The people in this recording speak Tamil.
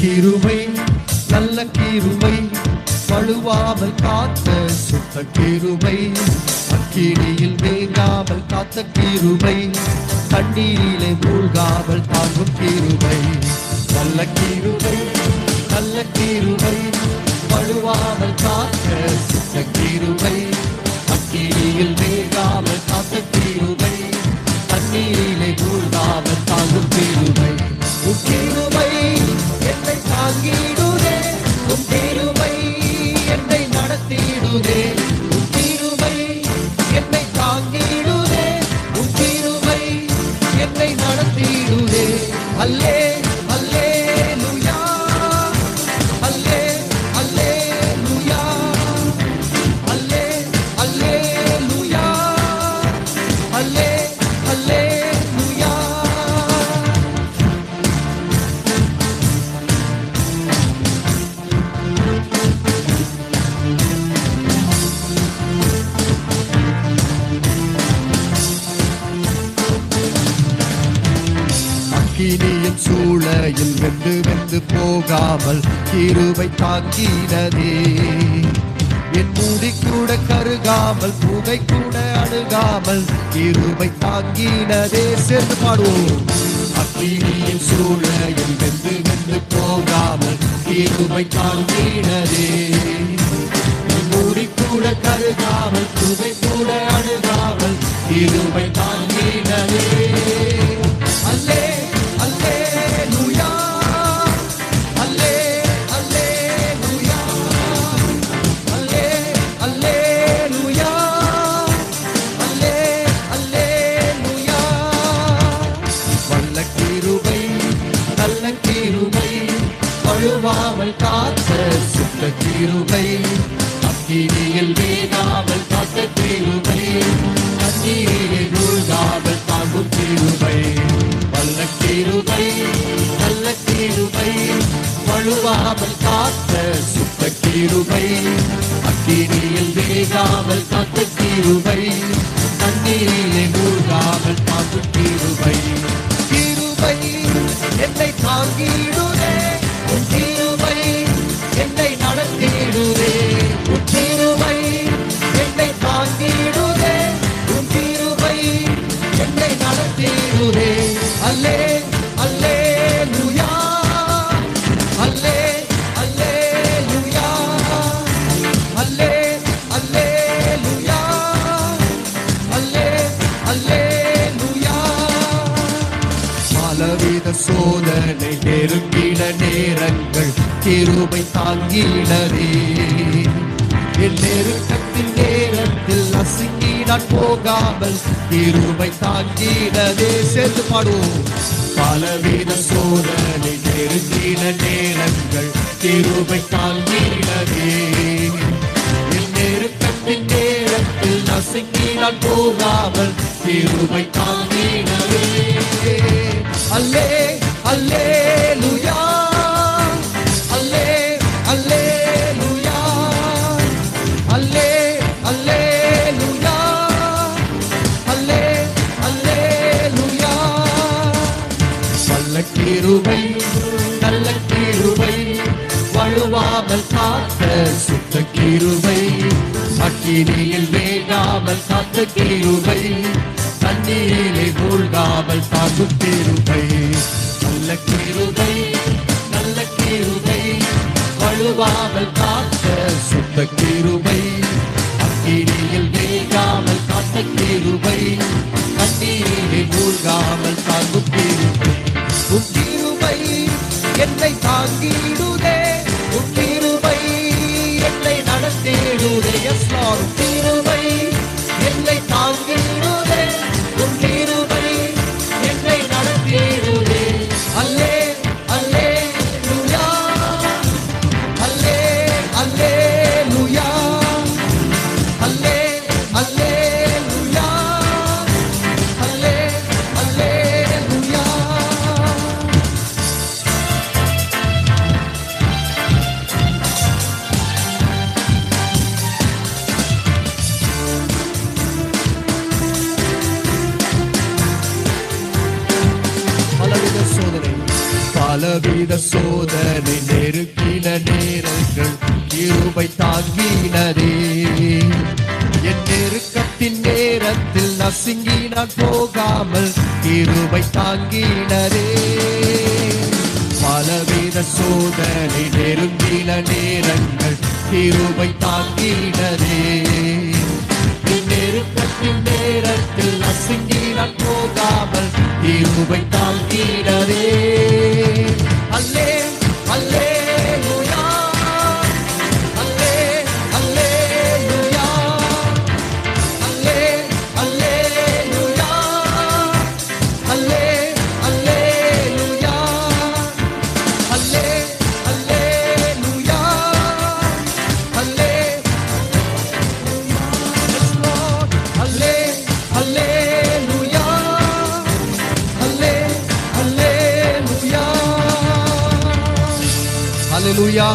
கிருபை நல்ல கிருபை வழுவாமல் காத்த சுத்த கிருபை அக்கினியில் வேகாமல் காத்த கிருபை தண்ணீரிலே மூழ்காமல் தாங்கும் கிருபை நல்ல கிருபை நல்ல கிருபை வழுவாமல் காத்த சுத்த கிருபை அக்கினியில் வேகாமல் காத்த கிருபை தண்ணீரிலே மூழ்காமல் தாங்கும் கிருபை கிருபை என்னை தாங்கிடுதே உன் கிருபை என்னை நடத்திடுதே உன் கிருபை என்னை தாங்கிடுதே உன் கிருபை என்னை நடத்திடுதே அல்லே அல்லேலூயா அல்லே அல்லேலூயா அல்லே அல்லேலூயா அல்லே அல்லேலூயா. அக்கினியும் சூளையில் வெந்து வெந்து போகாமல் கிருபை தாங்கினதே என் மூடி கூட கருகாமல் புகை கூட அணுகாமல் கிருபை தாங்கினதே. சேர்ந்து பாடுவோம். அக்கினியும் சூளையில் வெந்து வெந்து போகாமல் கிருபை தாங்கினதே என் மூடி கூட கருகாமல் புகை கூட அணுகாமல் கிருபை தாங்கினதே. அல்லே அல்லேலூயா அல்லே அல்லேலூயா அல்லே அல்லேலூயா அல்லே அல்லேலூயா. வல்ல கிருபை நல்ல கிருபை வழுவாமல் காத்த சுத்த கிருபை அக்கினியில் வேகாமல் காத்த கிருபை தண்ணீரிலே மூழ்காமல் தாங்கும் கிருபை நல்ல கிருபை நல்ல கிருபை வழுவாமல் காத்த சுத்த கிருபை அக்கினியில் வேகாமல் காத்த கிருபை தண்ணீரிலே மூழ்காமல் தாங்கும் கிருபை. கிருபை என்னை தாங்கிடுதே உன் கிருபை என்னை நடத்திடுதே உன் கிருபை என்னை தாங்கிடுதே உன் கிருபை என்னை நடத்திடுதே. அல்லே அல்லேலூயா அல்லே அல்லேலூயா அல்லே அல்லேலூயா அல்லே அல்லேலூயா. பலவித சோதனை நெருங்கின நேரங்கள் கிருபை தாங்கினதே என் நெருக்கத்தின் நேரத்தில் நசுங்கி நான் போகாமல் கிருபை தாங்கினதே. சேர்ந்து பாடுவோம். பலவித சோதனை நெருங்கின நேரங்கள் கிருபை தாங்கினதே என் நெருக்கத்தின் நேரத்தில் நசுங்கி நான் போகாமல் கிருபை தாங்கினதே. அல்லே அல்லேலூயா அல்லே அல்லேலூயா அல்லே அல்லேலூயா அல்லே அல்லேலூயா. நல்ல கிருபை நல்ல கிருபை வழுவாமல் காத்த சுத்த கிருபை அக்கினியில் வேகாமல் காத்த கிருபை தண்ணீரிலே மூழ்காமல் தாங்கும் கிருபை. நல்ல கிருபை நல்ல கிருபை வழுவாமல் காத்த சுத்த கிருபை அக்கினியில் வேகாமல் காத்த கிருபை தண்ணீரிலே மூழ்காமல் தாங்கும் கிருபை. உன் கிருபை என்னை தாங்கிடுதே உன் கிருபை என்னை நடத்திடுதே. S Lord. கிருபை என்னை தாங்கிடுதே உன் கிருபை என்னை நடத்திடுதே. அல்லே அல்லேலூயா அல்லே அல்லேலூயா பலவித சோதனை நெருக்கின நேரங்கள் கிருபை தாங்கினதே. என் நெருக்கத்தின் நேரத்தில் நசுங்கி நான் போகாமல் கிருபை தாங்கினதே. பலவித சோதனை நெருங்கின நேரங்கள் கிருபை தாங்கினதே. என் நெருக்கத்தின் நேரத்தில் நசுங்கி நான் போகாமல் கிருபை தாங்கினதே. அல்லே அல்லேலூயா, அல்லே அல்லேலூயா, அல்லே அல்லேலூயா, அல்லே அல்லேலூயா, அல்லே அல்லேலூயா, அல்லே yes Lord, அல்லே அல்லேலூயா, அல்லே அல்லேலூயா, ஹல்லேலூயா.